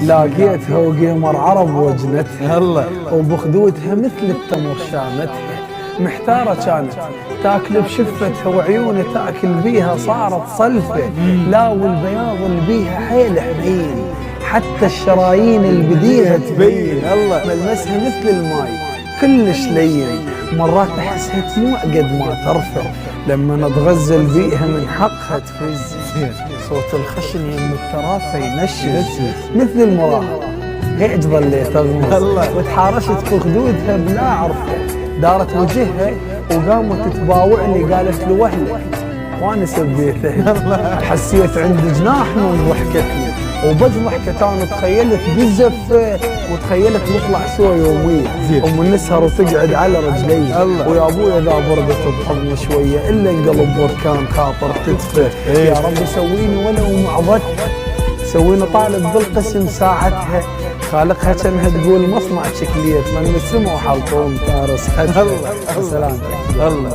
لاقيتها وقمر عرب وجنتها الله وبخدودها مثل التمر شامتها، محتارة كانت تاكل بشفتها وعيونها تاكل بيها صارت صلفة، لا والبياض اللي بيها حيل حنين، حتى الشرايين اللي بديها تبين، الله ملمسها مثل الماي كلش لين، مرات احسها تموع قد ما ترفع، لما نتغزل بيها من حقها تفز، صوت الخشن يم الترافة ينشز مثل المراهقة، هيج ظليت اغمز وتحارشت بخدودها بلا عرفة، دارت وجهها وقامت تباوعني قالت له وهلك وانا سبيتها، حسيت عندي جناح من ضحكتني وبضحكة انا تخيلت بالزفة وتخيلت نطلع سوا يوميا ومن نسهر وتقعد على رجلي، ويا ابويا اذا بردت بحضني شويه الا انقلب بركان خاطر تدفى، يا رب سويني ولو معضتها، سويني طالب بالقسم ساعتها، خالقها كانها تقول مصنع شكليت من السما وحلقوم تارس خدها. سلامتك. الله